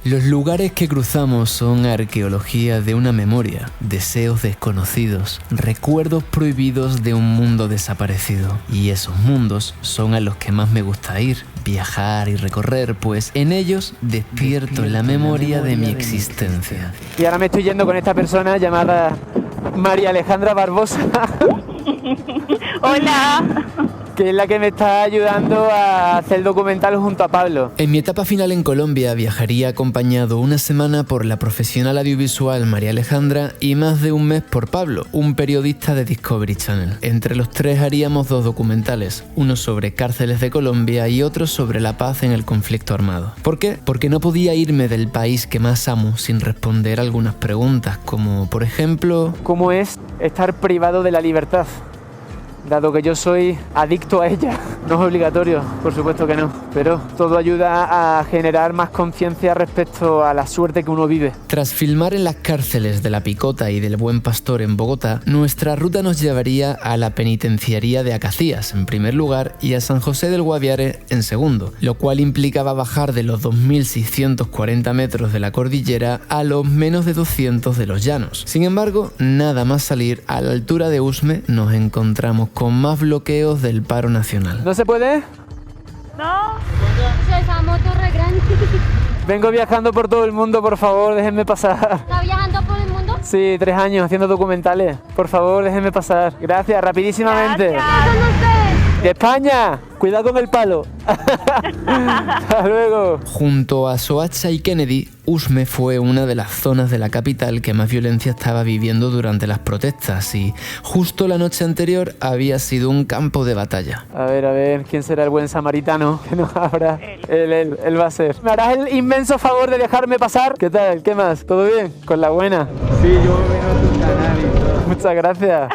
Los lugares que cruzamos son arqueología de una memoria, deseos desconocidos, recuerdos prohibidos de un mundo desaparecido. Y esos mundos son a los que más me gusta ir, viajar y recorrer, pues en ellos despierto la memoria de mi existencia. Y ahora me estoy yendo con esta persona llamada María Alejandra Barbosa. Hola. Que es la que me está ayudando a hacer el documental junto a Pablo. En mi etapa final en Colombia viajaría acompañado una semana por la profesional audiovisual María Alejandra y más de un mes por Pablo, un periodista de Discovery Channel. Entre los tres haríamos 2 documentales, uno sobre cárceles de Colombia y otro sobre la paz en el conflicto armado. ¿Por qué? Porque no podía irme del país que más amo sin responder algunas preguntas, como por ejemplo... ¿Cómo es estar privado de la libertad? Dado que yo soy adicto a ella. No es obligatorio, por supuesto que no, pero todo ayuda a generar más conciencia respecto a la suerte que uno vive. Tras filmar en las cárceles de La Picota y del Buen Pastor en Bogotá, nuestra ruta nos llevaría a la penitenciaría de Acacías en primer lugar y a San José del Guaviare en segundo, lo cual implicaba bajar de los 2.640 metros de la cordillera a los menos de 200 de los llanos. Sin embargo, nada más salir a la altura de Usme nos encontramos con más bloqueos del paro nacional. ¿No se puede? No. Esa moto re grande. Vengo viajando por todo el mundo, por favor, déjenme pasar. ¿Está viajando por el mundo? Sí, 3 años haciendo documentales. Por favor, déjenme pasar. Gracias, rapidísimamente. Gracias. ¡De España! Cuidado con el palo. Hasta luego. Junto a Soacha y Kennedy, Usme fue una de las zonas de la capital que más violencia estaba viviendo durante las protestas y justo la noche anterior había sido un campo de batalla. A ver, ¿quién será el buen samaritano que nos abra? Él va a ser. ¿Me harás el inmenso favor de dejarme pasar? ¿Qué tal? ¿Qué más? ¿Todo bien? ¿Con la buena? Sí, yo veo tu canal y todo. Muchas gracias.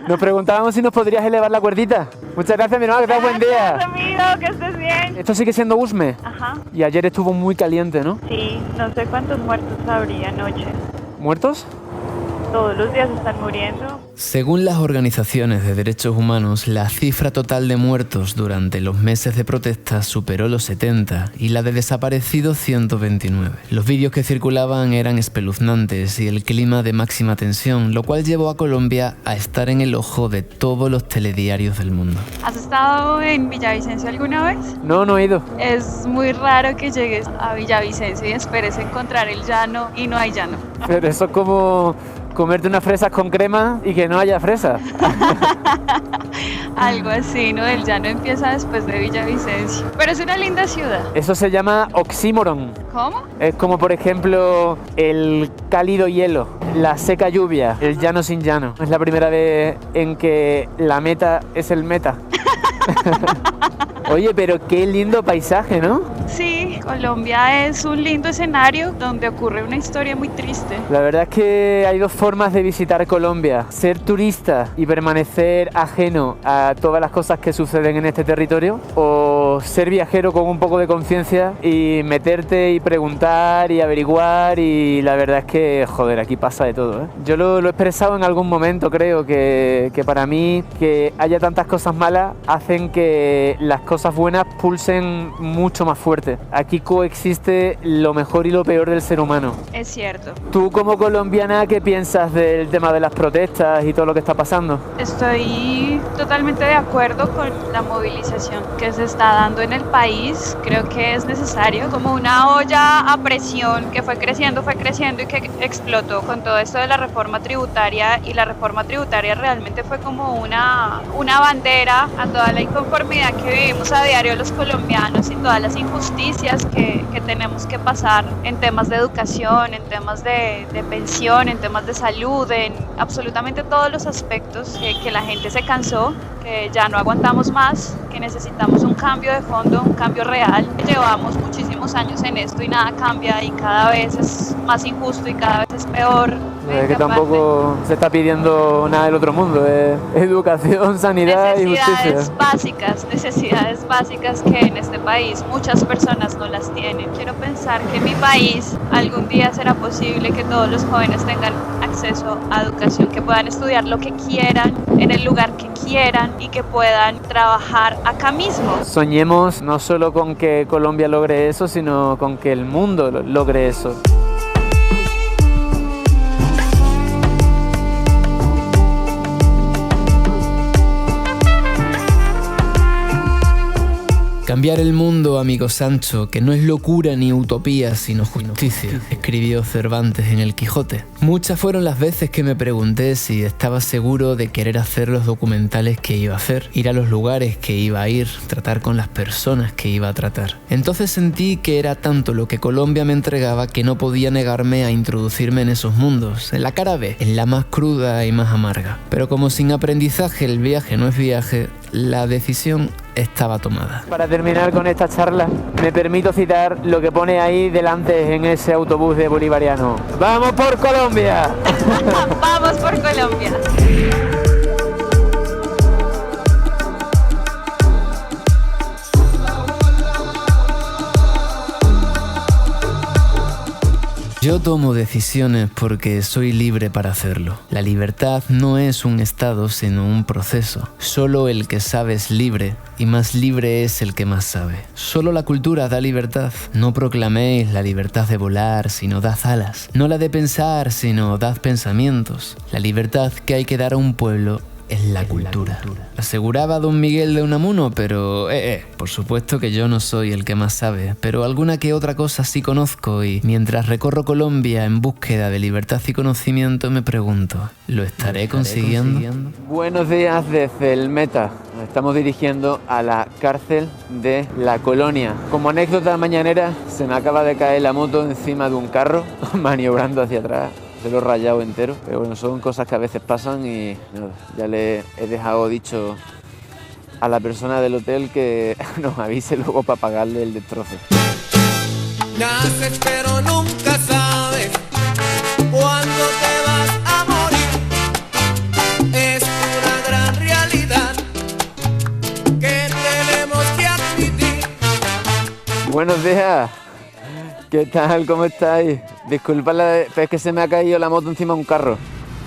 Nos preguntábamos si nos podrías elevar la cuerdita. Muchas gracias, mi hermano, que tengas buen día. Gracias, amigo, que estés bien. Esto sigue siendo Usme. Ajá. Y ayer estuvo muy caliente, ¿no? Sí, no sé cuántos muertos habría anoche. ¿Muertos? Todos los días están muriendo. Según las organizaciones de derechos humanos, la cifra total de muertos durante los meses de protesta superó los 70 y la de desaparecidos 129. Los vídeos que circulaban eran espeluznantes y el clima de máxima tensión, lo cual llevó a Colombia a estar en el ojo de todos los telediarios del mundo. ¿Has estado en Villavicencio alguna vez? No he ido. Es muy raro que llegues a Villavicencio y esperes encontrar el llano y no hay llano. Pero eso es como comerte unas fresas con crema y que no haya fresas. Algo así, ¿no? El llano empieza después de Villavicencio. Pero es una linda ciudad. Eso se llama oxímoron. ¿Cómo? Es como, por ejemplo, el cálido hielo, la seca lluvia, el llano sin llano. Es la primera vez en que la meta es el meta. Oye, pero qué lindo paisaje, ¿no? Sí, Colombia es un lindo escenario donde ocurre una historia muy triste. La verdad es que hay 2 formas de visitar Colombia. Ser turista y permanecer ajeno a todas las cosas que suceden en este territorio, o ser viajero con un poco de conciencia y meterte y preguntar y averiguar, y la verdad es que, joder, aquí pasa de todo, ¿eh? Yo lo he expresado en algún momento, creo, que para mí que haya tantas cosas malas hacen que las cosas buenas pulsen mucho más fuerte. Aquí coexiste lo mejor y lo peor del ser humano. Es cierto. Tú como colombiana, ¿qué piensas del tema de las protestas y todo lo que está pasando? Estoy totalmente de acuerdo con la movilización que se está dando en el país. Creo que es necesario, como una olla a presión que fue creciendo y que explotó con todo esto de la reforma tributaria, y la reforma tributaria realmente fue como una bandera a toda la inconformidad que vivimos a diario los colombianos y todas las injusticias que tenemos que pasar en temas de educación, en temas de pensión, en temas de salud, en absolutamente todos los aspectos que la gente se cansó, que ya no aguantamos más, que necesitamos un cambio de fondo, un cambio real. Llevamos muchísimos años en esto y nada cambia y cada vez es más injusto y cada vez es peor. Es que tampoco se está pidiendo nada del otro mundo, educación, sanidad y justicia. Necesidades básicas que en este país muchas personas no las tienen. Quiero pensar que en mi país algún día será posible que todos los jóvenes tengan acceso a educación, que puedan estudiar lo que quieran, en el lugar que quieran y que puedan trabajar acá mismo. Soñemos no solo con que Colombia logre eso, sino con que el mundo logre eso. Cambiar el mundo, amigo Sancho, que no es locura ni utopía, sino justicia, escribió Cervantes en El Quijote. Muchas fueron las veces que me pregunté si estaba seguro de querer hacer los documentales que iba a hacer, ir a los lugares que iba a ir, tratar con las personas que iba a tratar. Entonces sentí que era tanto lo que Colombia me entregaba que no podía negarme a introducirme en esos mundos, en la cara B, en la más cruda y más amarga. Pero como sin aprendizaje el viaje no es viaje, la decisión estaba tomada. Para terminar con esta charla, me permito citar lo que pone ahí delante en ese autobús de bolivariano. ¡Vamos por Colombia! ¡Vamos por Colombia! Yo tomo decisiones porque soy libre para hacerlo. La libertad no es un estado, sino un proceso. Solo el que sabe es libre, y más libre es el que más sabe. Solo la cultura da libertad. No proclaméis la libertad de volar, sino dad alas. No la de pensar, sino dad pensamientos. La libertad que hay que dar a un pueblo es la cultura. Aseguraba don Miguel de Unamuno, pero por supuesto que yo no soy el que más sabe, pero alguna que otra cosa sí conozco, y mientras recorro Colombia en búsqueda de libertad y conocimiento me pregunto, ¿lo estaré consiguiendo? Buenos días desde el Meta. Nos estamos dirigiendo a la cárcel de La Colonia. Como anécdota mañanera, se me acaba de caer la moto encima de un carro, maniobrando hacia atrás. Se lo he rayado entero, pero bueno, son cosas que a veces pasan y nada, ya le he dejado dicho a la persona del hotel que nos avise luego para pagarle el destrozo. Naces pero nunca sabes cuándo te vas a morir. Es una gran realidad que tenemos que admitir. Buenos días. ¿Qué tal? ¿Cómo estáis? Disculpad, es que se me ha caído la moto encima de un carro.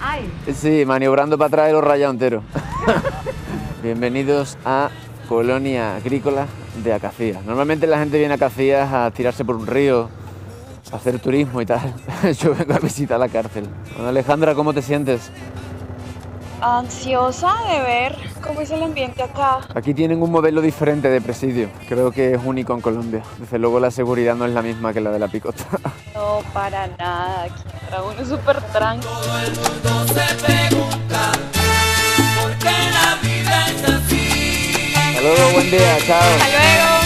Ay. Sí, maniobrando para atrás y lo he rayado entero. Bienvenidos a Colonia Agrícola de Acacías. Normalmente la gente viene a Acacías a tirarse por un río, a hacer turismo y tal. Yo vengo a visitar la cárcel. Bueno, Alejandra, ¿cómo te sientes? Ansiosa de ver cómo es el ambiente acá. Aquí tienen un modelo diferente de presidio. Creo que es único en Colombia. Desde luego la seguridad no es la misma que la de la Picota. No, para nada. Aquí entra uno súper tranquilo. Todo el mundo se pregunta por qué la vida es así. Hasta luego, buen día, chao. Hasta luego.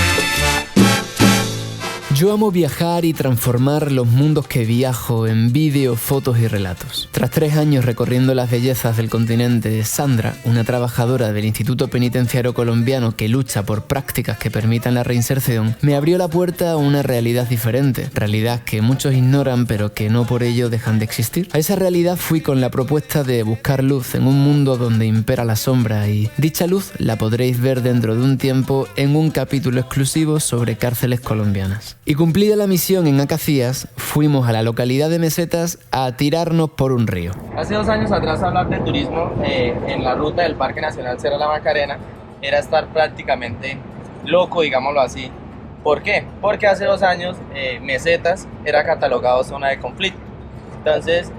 Yo amo viajar y transformar los mundos que viajo en vídeos, fotos y relatos. Tras 3 años recorriendo las bellezas del continente, Sandra, una trabajadora del Instituto Penitenciario Colombiano que lucha por prácticas que permitan la reinserción, me abrió la puerta a una realidad diferente, realidad que muchos ignoran pero que no por ello dejan de existir. A esa realidad fui con la propuesta de buscar luz en un mundo donde impera la sombra, y dicha luz la podréis ver dentro de un tiempo en un capítulo exclusivo sobre cárceles colombianas. Y cumplida la misión en Acacías, fuimos a la localidad de Mesetas a tirarnos por un río. Hace 2 años atrás hablar de turismo en la ruta del Parque Nacional Cerro La Macarena era estar prácticamente loco, digámoslo así. ¿Por qué? Porque hace 2 años Mesetas era catalogado zona de conflicto. Entonces,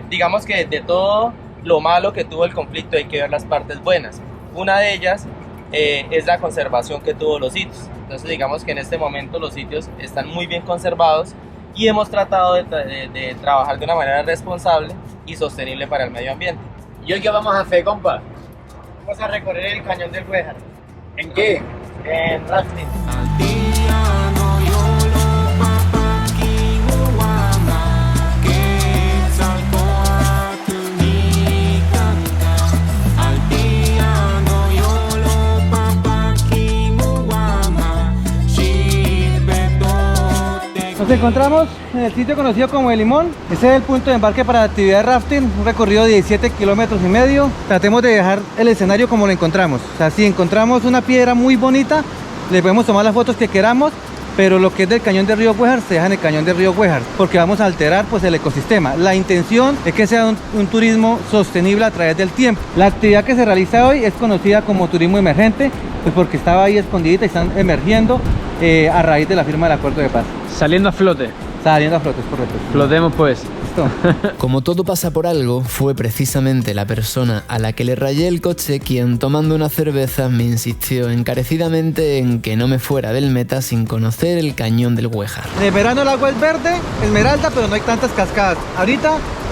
digamos que de todo lo malo que tuvo el conflicto hay que ver las partes buenas. Una de ellas es la conservación que tuvo los sitios. Entonces digamos que en este momento los sitios están muy bien conservados y hemos tratado de trabajar de una manera responsable y sostenible para el medio ambiente. ¿Y hoy qué vamos a hacer, compa? Vamos a recorrer el cañón del Guéjar. ¿En qué? En rafting. Nos encontramos en el sitio conocido como El Limón. Ese es el punto de embarque para la actividad de rafting, un recorrido de 17,5 kilómetros. Tratemos de dejar el escenario como lo encontramos. O sea, si encontramos una piedra muy bonita, le podemos tomar las fotos que queramos. pero lo que es del cañón del río Güejar se deja en el cañón del río Güejar, porque vamos a alterar pues el ecosistema. La intención es que sea un turismo sostenible a través del tiempo. La actividad que se realiza hoy es conocida como turismo emergente, pues porque estaba ahí escondidita y están emergiendo a raíz de la firma del acuerdo de paz. Saliendo a flote. Saliendo a flote, es correcto. Flotemos pues. Como todo pasa por algo, fue precisamente la persona a la que le rayé el coche quien, tomando una cerveza, me insistió encarecidamente en que no me fuera del Meta sin conocer el cañón del Güejar. En el verano el agua es verde, esmeralda, pero no hay tantas cascadas. Ahorita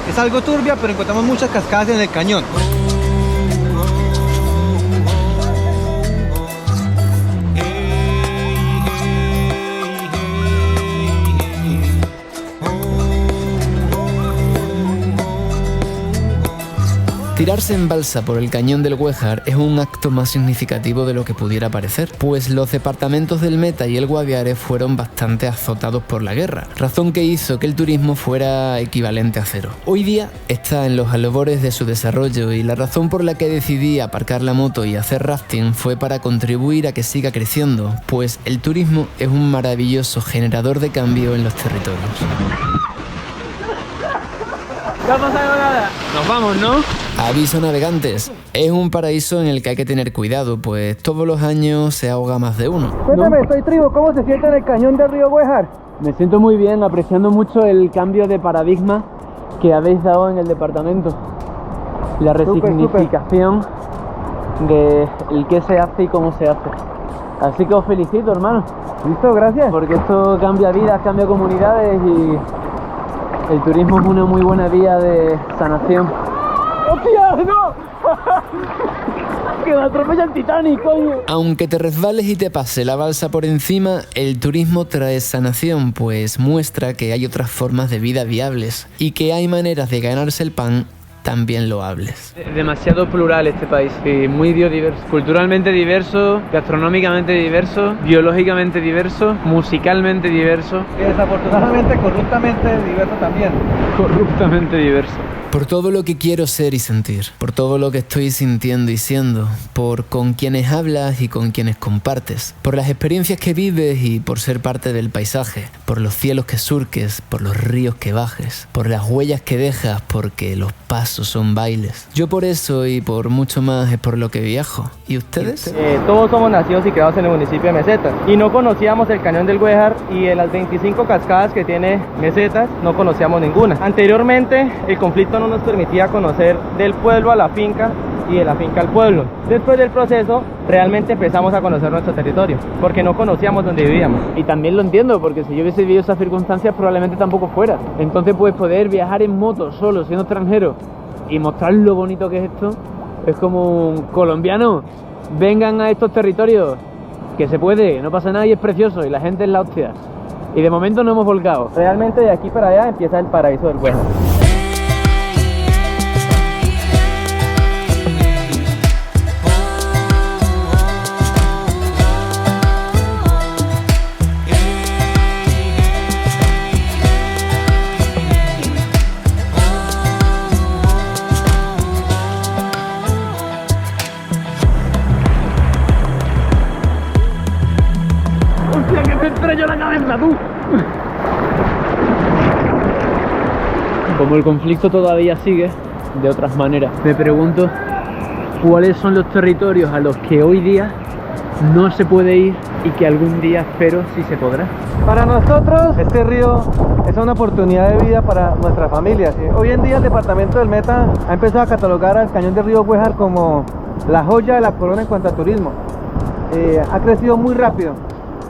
es algo turbia, pero encontramos muchas cascadas en el cañón. Tirarse en balsa por el cañón del Güejar es un acto más significativo de lo que pudiera parecer, pues los departamentos del Meta y el Guaviare fueron bastante azotados por la guerra, razón que hizo que el turismo fuera equivalente a cero. Hoy día está en los albores de su desarrollo y la razón por la que decidí aparcar la moto y hacer rafting fue para contribuir a que siga creciendo, pues el turismo es un maravilloso generador de cambio en los territorios. Nos vamos, ¿no? Aviso navegantes, es un paraíso en el que hay que tener cuidado, pues todos los años se ahoga más de uno. Cuéntame, soy Tribu, ¿cómo se siente en el cañón del río Güejar? Me siento muy bien, apreciando mucho el cambio de paradigma que habéis dado en el departamento. La resignificación de el qué se hace y cómo se hace. Así que os felicito, hermano. Listo, gracias. Porque esto cambia vidas, cambia comunidades y el turismo es una muy buena vía de sanación. ¡Hostia, no! ¡Que me atropella el Titanic, coño! Aunque te resbales y te pase la balsa por encima, el turismo trae sanación, pues muestra que hay otras formas de vida viables y que hay maneras de ganarse el pan también loables. Demasiado plural este país, muy biodiverso, culturalmente diverso, gastronómicamente diverso, biológicamente diverso, musicalmente diverso. Y desafortunadamente corruptamente diverso también. Corruptamente diverso. Por todo lo que quiero ser y sentir, por todo lo que estoy sintiendo y siendo, por con quienes hablas y con quienes compartes, por las experiencias que vives y por ser parte del paisaje, por los cielos que surques, por los ríos que bajes, por las huellas que dejas, porque los pasos son bailes. Yo por eso y por mucho más es por lo que viajo. ¿Y ustedes? Todos somos nacidos y criados en el municipio de Mesetas y no conocíamos el cañón del Güejar, y de las 25 cascadas que tiene Mesetas no conocíamos ninguna. Anteriormente el conflicto no nos permitía conocer del pueblo a la finca y de la finca al pueblo. Después del proceso realmente empezamos a conocer nuestro territorio porque no conocíamos dónde vivíamos. Y también lo entiendo, porque si yo hubiese vivido esas circunstancias probablemente tampoco fuera. Entonces pues poder viajar en moto solo siendo extranjero y mostrar lo bonito que es esto, es como un colombiano, vengan a estos territorios, que se puede, no pasa nada y es precioso y la gente es la hostia. Y de momento no hemos volcado. Realmente de aquí para allá empieza el paraíso del Güejar. Como el conflicto todavía sigue, de otras maneras, me pregunto cuáles son los territorios a los que hoy día no se puede ir y que algún día espero sí se podrá. Para nosotros este río es una oportunidad de vida para nuestras familias. Hoy en día el departamento del Meta ha empezado a catalogar al cañón del río Güejar como la joya de la corona en cuanto a turismo. Ha crecido muy rápido.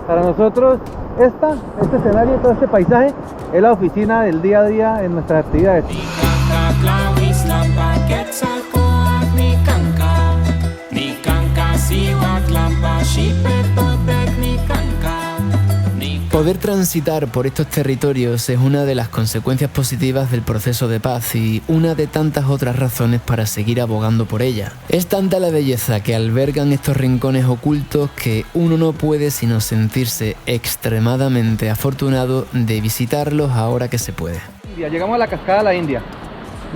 Para nosotros este escenario, todo este paisaje es la oficina del día a día en nuestras actividades. Poder transitar por estos territorios es una de las consecuencias positivas del proceso de paz y una de tantas otras razones para seguir abogando por ella. Es tanta la belleza que albergan estos rincones ocultos que uno no puede sino sentirse extremadamente afortunado de visitarlos ahora que se puede. Llegamos a la cascada de la India,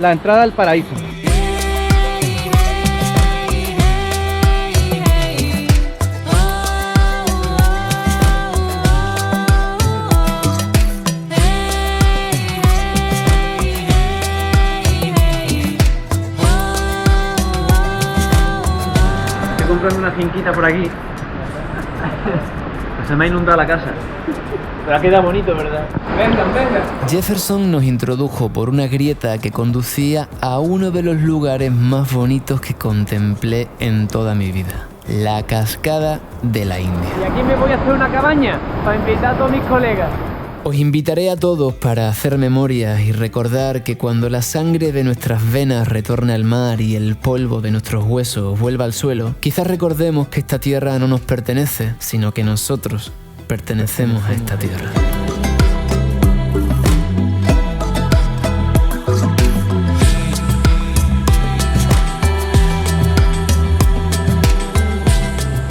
la entrada al paraíso. una finquita por aquí. Se me ha inundado la casa. Pero ha quedado bonito, ¿verdad? Vengan, vengan. Jefferson nos introdujo por una grieta que conducía a uno de los lugares más bonitos que contemplé en toda mi vida. La cascada de la India. Y aquí me voy a hacer una cabaña para invitar a todos mis colegas. Os invitaré a todos para hacer memoria y recordar que cuando la sangre de nuestras venas retorne al mar y el polvo de nuestros huesos vuelva al suelo, quizás recordemos que esta tierra no nos pertenece, sino que nosotros pertenecemos a esta tierra.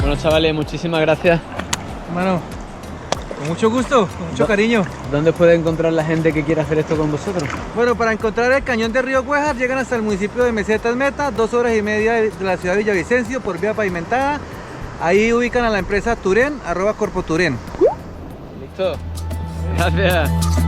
Bueno, chavales, muchísimas gracias. Hermano, con mucho gusto, con mucho cariño. ¿Dónde puede encontrar la gente que quiera hacer esto con vosotros? Bueno, para encontrar el cañón de Río Güejar llegan hasta el municipio de Mesetas Meta, 2 horas y media de la ciudad de Villavicencio por vía pavimentada. Ahí ubican a la empresa Turén, @Corpoturén. Listo. Gracias.